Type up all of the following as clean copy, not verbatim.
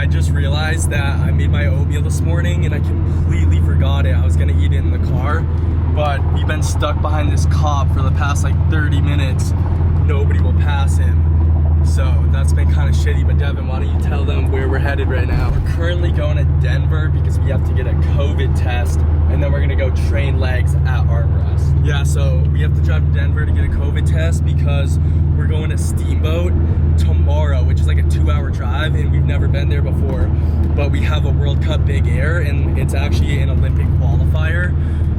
I just realized that I made my oatmeal this morning and I completely forgot it. I was gonna eat it in the car, but we've been stuck behind this cop for the past like 30 minutes. Nobody will pass him. So that's been kind of shitty, but Devin, why don't you tell them where we're headed right now? We're currently going to Denver because we have to get a COVID test, and then we're gonna go train legs at Armbrust. Yeah, so we have to drive to Denver to get a COVID test because we're going to Steamboat tomorrow, which is like a 2-hour drive, and we've never been there before. But we have a World Cup Big Air, and it's actually an Olympic qualifier.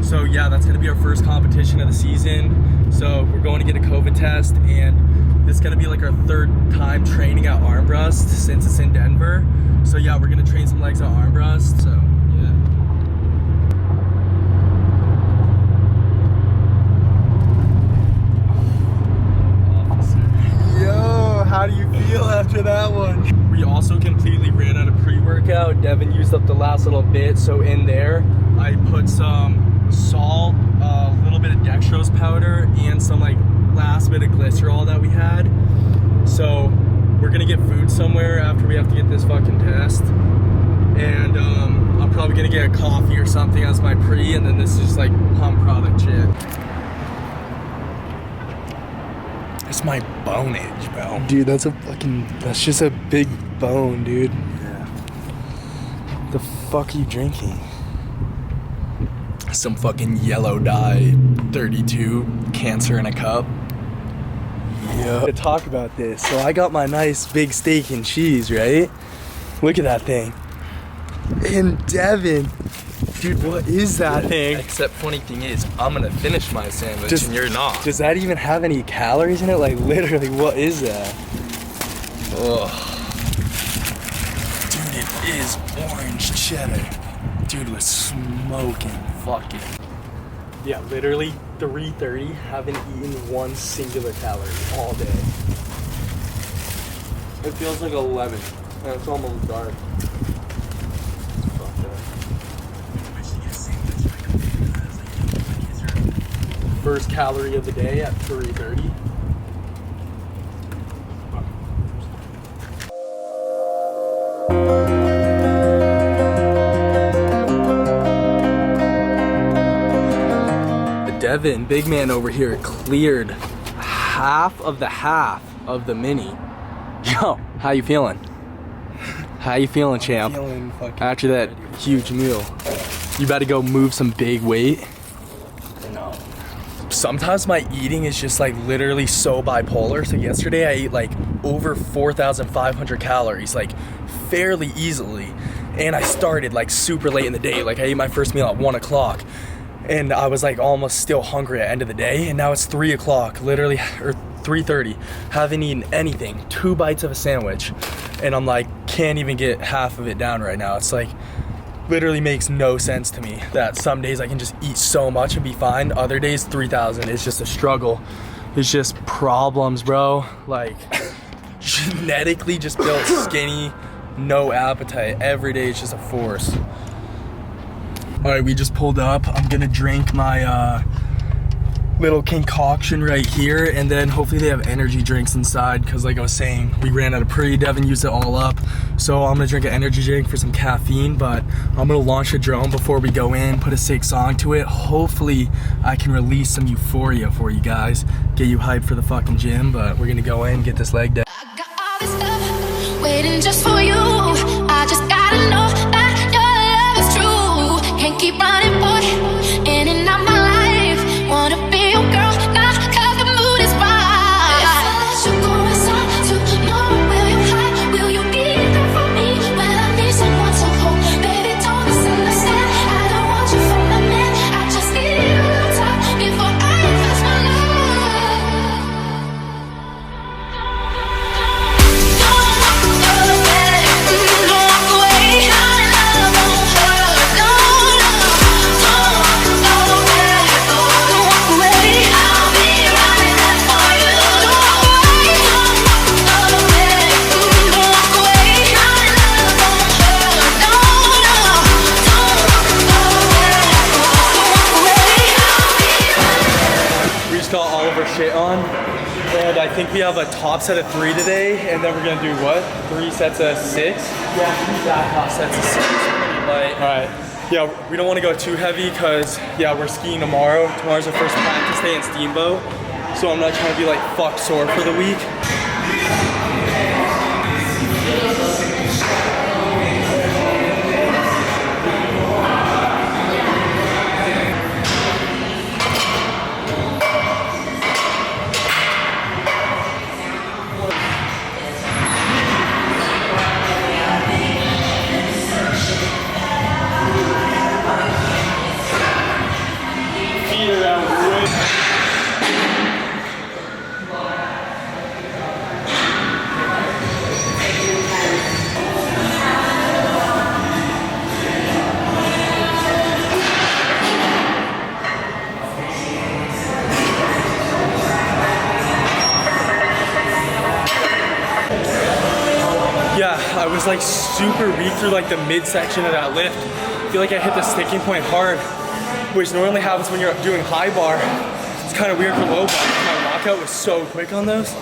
So yeah, that's gonna be our first competition of the season. So we're going to get a COVID test, and this is gonna be like our 3rd time training at Armbrust since it's in Denver. So yeah, we're gonna train some legs at Armbrust, so yeah. Officer. Yo, how do you feel after that one? We also completely ran out of pre-workout. Devin used up the last little bit, so in there, I put some salt, a little bit of dextrose powder, and some like last bit of glycerol that we had. So we're gonna get food somewhere after we have to get this fucking test, and I'm probably gonna get a coffee or something as my pre, and then this is just like pump product shit. It's my bonage, bro. Dude, that's just a big bone, dude. Yeah. The fuck are you drinking? Some fucking yellow dye 32 cancer in a cup. Yeah. To talk about this, so I got my nice big steak and cheese, right? Look at that thing. And Devin, dude, what is that thing? Except funny thing is, I'm gonna finish my sandwich and you're not. Does that even have any calories in it? Like literally, what is that? Ugh. Dude, it is orange cheddar. Dude was smoking fucking. Yeah, literally 3:30, haven't eaten one singular calorie all day. It feels like 11, and it's almost dark. Fuck that. First calorie of the day at 3:30. Devin, big man over here, cleared half of the mini. Yo, how you feeling? How you feeling, champ? Feeling fucking after that huge meal. You about to go move some big weight? No. Sometimes my eating is just like literally so bipolar. So yesterday I ate like over 4,500 calories, like fairly easily. And I started like super late in the day. Like I ate my first meal at 1 o'clock. And I was like almost still hungry at the end of the day, and now it's 3 o'clock, literally, or 3:30. Haven't eaten anything, 2 bites of a sandwich, and I'm like, can't even get half of it down right now. It's like, literally makes no sense to me that some days I can just eat so much and be fine. Other days, 3,000 is just a struggle. It's just problems, bro. Like, genetically just built skinny, no appetite. Every day it's just a force. All right, we just pulled up. I'm gonna drink my little concoction right here, and then hopefully they have energy drinks inside, because like I was saying, we ran out of pre. Devin used it all up, so I'm gonna drink an energy drink for some caffeine, but I'm gonna launch a drone before we go in, put a sick song to it. Hopefully I can release some euphoria for you guys, get you hyped for the fucking gym, but we're gonna go in, get this leg down. I got all this stuff waiting just for you. I just gotta know that your love is true. Can't keep running, boy, in and out my life. Wanna be your girl now, 'cause the mood is right. If I let you go inside tomorrow, will you hide? Will you be there for me when I need someone to hold? Baby, don't misunderstand. I don't want you for my man. I just need a little time before I invest my love. Don't walk the we have a top set of 3 today, and then we're gonna do what? 3 sets of 6? Yeah, 3 back off sets of 6. Pretty light. All right. Yeah, we don't want to go too heavy because, yeah, we're skiing tomorrow. Tomorrow's our first practice day in Steamboat, so I'm not trying to be like fucked sore for the week. Yeah, I was like super weak through like the midsection of that lift. I feel like I hit the sticking point hard, which normally happens when you're doing high bar. It's kind of weird for low bar. My lockout was so quick on those.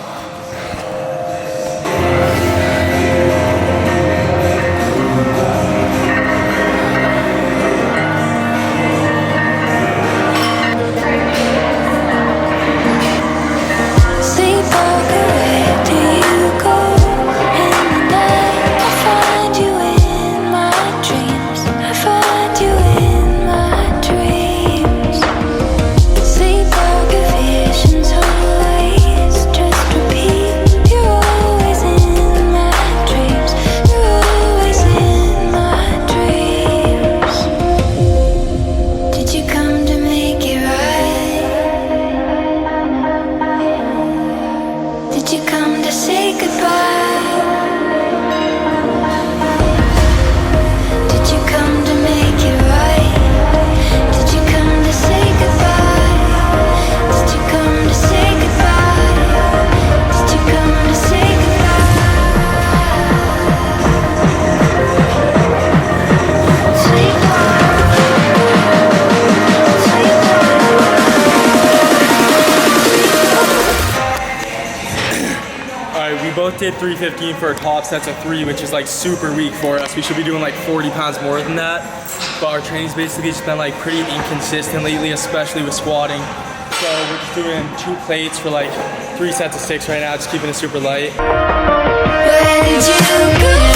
Both did 315 for our top sets of 3, which is like super weak for us. We should be doing like 40 pounds more than that. But our training's basically just been like pretty inconsistent lately, especially with squatting. So we're just doing 2 plates for like 3 sets of 6 right now, just keeping it super light. Where did you go?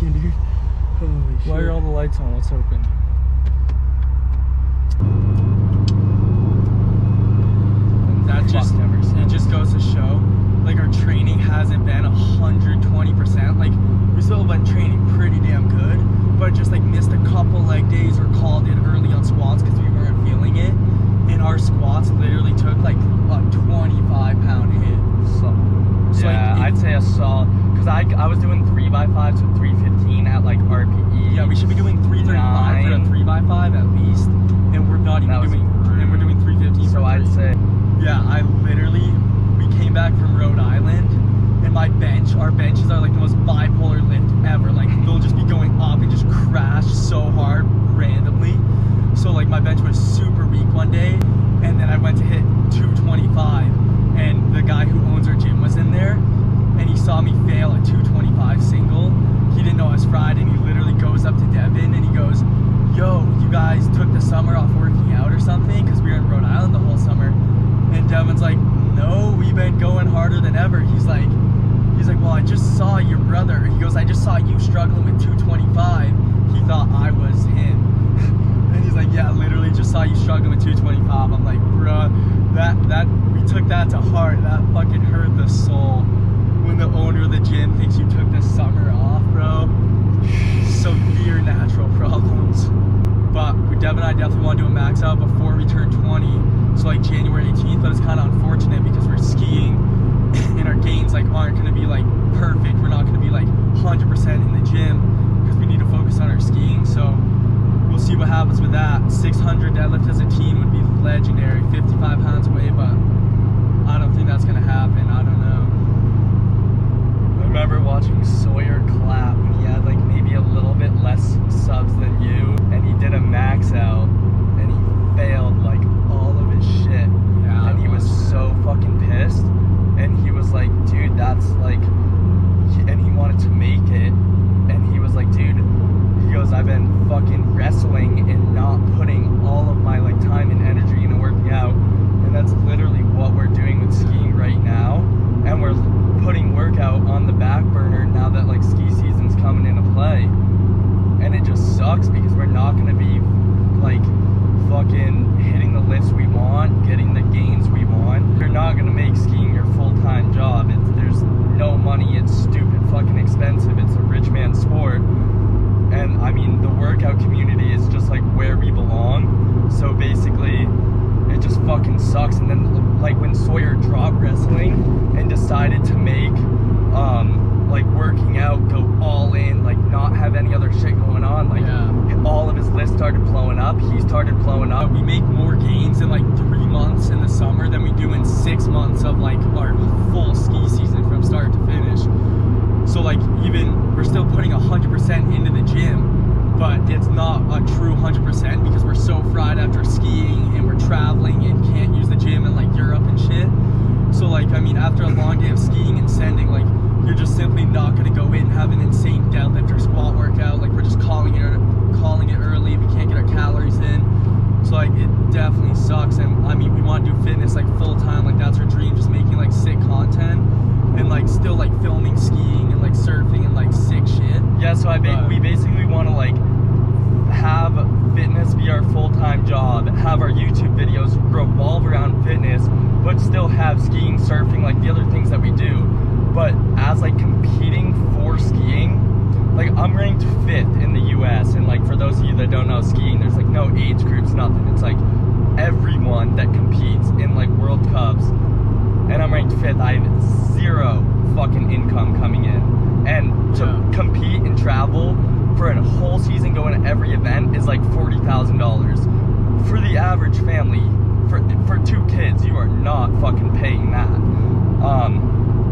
fucking, dude. Holy shit. Why are all the lights on? What's open? It just goes to show, like, our training hasn't been 120%. Like, we still been training pretty damn good, but just like missed a couple like days or called in early on squats because we weren't feeling it. And our squats literally took like a 25-pound hit. So yeah, like, I'd say a solid, because I was doing 3x5s with 315 at like RPE. Yeah, we should be doing 335 for a 3x5 at least, and we're not even doing, and we're doing 315. So I'd say, yeah, we came back from Rhode Island, and our benches are like the most bipolar lift ever. Like, they'll just be going up and just crash so hard randomly. So like my bench was super weak one day, and then I went to hit 225, and the guy who owns our gym was in there, and he saw me fail a 225 single. He didn't know I was fried, and he literally goes up to Devin and he goes, "Yo, you guys took the summer off working out or something?" Because we were in Rhode Island the whole summer. And Devin's like, "No, we've been going harder than ever." He's like, "Well, I just saw your brother." He goes, "I just saw you struggling with 225. He thought I was him." And he's like, "Yeah, literally just saw you struggling with 225. I'm like, "Bruh, that we took that to heart. That fucking hurt the soul when the owner of the gym thinks you took the summer off, bro." Severe natural problems. But Devin and I definitely want to do a max out before we turn 20. So like January 18th, but it's kind of unfortunate because we're skiing and our gains like aren't going to be like perfect. We're not going to be like 100% in the gym because we need to focus on our skiing. So we'll see what happens with that. 600 deadlift as a teen would be legendary, 55 pounds away, but I don't think that's going to happen. I don't know. I remember watching Sawyer clap when he had like maybe a little bit less subs than you, and he did a max out and he failed like all of his shit. Yeah, and he was so fucking pissed, and he was like, "Dude, that's like," and he wanted to make it, and he was like, "Dude," he goes, "I've been fucking wrestling and not putting all of my like time and energy into working out," and that's literally what we're doing with skiing right now, and we're putting workout on the back burner now that like ski season's coming into play. And it just sucks because we're not going to be like fucking hitting the lifts we want, getting the gains we want. You're not going to make skiing your full-time job. There's no money. It's stupid fucking expensive. It's a rich man's sport. And I mean, the workout community is just like where we belong. So basically, it just fucking sucks. And then like when Sawyer dropped wrestling and decided to make like working out go all in, like not have any other shit going on, like all of his lifts started blowing up. He started blowing up. We make more gains in like 3 months in the summer than we do in 6 months of like our full ski season from start to finish. So like even we're still putting 100% into the gym, but it's not a true 100% because we're so fried after skiing and we're traveling and can't use the gym in like Europe and shit. So like, I mean, after a long day of skiing and sending, like you're just simply not going to go in and have an insane deadlift or squat workout. Like we're just calling it early. We can't get our calories in. So like it definitely sucks. And I mean, we want to do fitness like full time. Like that's our dream, just making like sick content and like still like filming skiing and like surfing and like sick shit. Yeah, so we basically want to like have fitness be our full-time job, have our YouTube videos revolve around fitness, but still have skiing, surfing, like the other things that we do. But as like competing for skiing, like I'm ranked 5th in the US, and like for those of you that don't know skiing, there's like no age groups, nothing. It's like everyone that competes in like World Cups, and I'm ranked 5th. I have 0 fucking income coming in, and to compete and travel for a whole season, going to every event is like $40,000 for the average family. For 2 kids, you are not fucking paying that.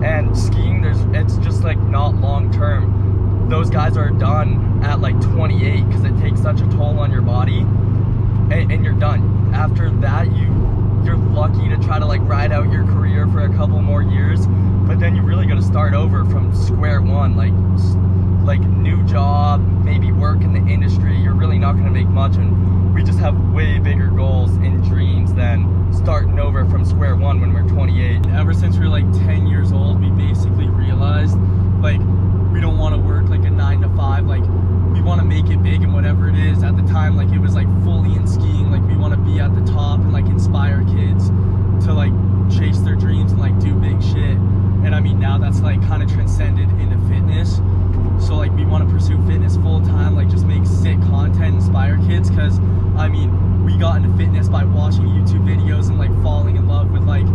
And skiing, it's just like not long term. Those guys are done at like 28 because it takes such a toll on your body, and you're done. After that, you're lucky to try to like ride out your career for a couple more years, but then you really got to start over from square one, like new job, maybe work in the industry. You're really not going to make much, and we just have way bigger goals and dreams than starting over from square one when we're 28. Ever since we were like 10 years old, we basically realized like we don't want to work like a 9 to 5. Like, we want to make it big and whatever it is. At the time, like, it was like fully in skiing. Like, we want to be at the top and like inspire kids to like chase their dreams and like do big shit. And I mean, now that's like kind of transcended into fitness. So like, we want to pursue fitness full time, like just make sick content, inspire kids. Cause I mean, we got into fitness by watching YouTube videos and like falling in love with like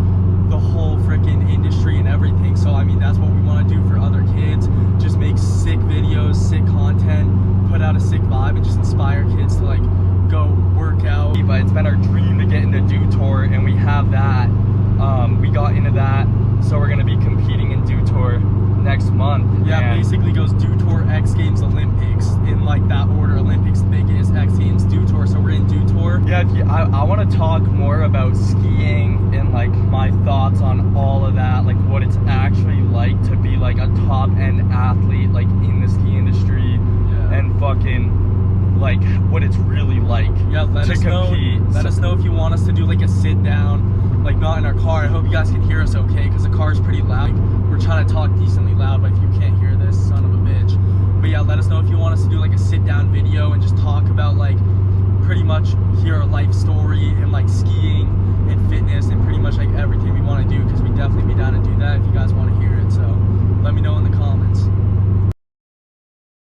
the whole freaking industry and everything. So I mean, that's what we want to do for other kids. Just make sick videos, sick content, put out a sick vibe, and just inspire kids to like go work out. But it's been our dream to get into Dew Tour, and we have that. We got into that, so we're gonna be competing in Dew Tour next month. Yeah, basically goes Dew Tour, X Games, Olympics, in like that order. Olympics biggest, X Games, Dew Tour. So we're in Dew Tour. Yeah, I want to talk more about skiing and like my thoughts on all of that, like what it's actually like to be like a top end athlete like in the ski industry, and fucking like what it's really like to compete. Let us know if you want us to do like a sit down, like not in our car. I hope you guys can hear us okay, because the car's pretty loud. We're trying to talk decently loud, but if you can't hear this, son of a bitch. But yeah, let us know if you want us to do like a sit down video and just talk about like pretty much hear our life story and like skiing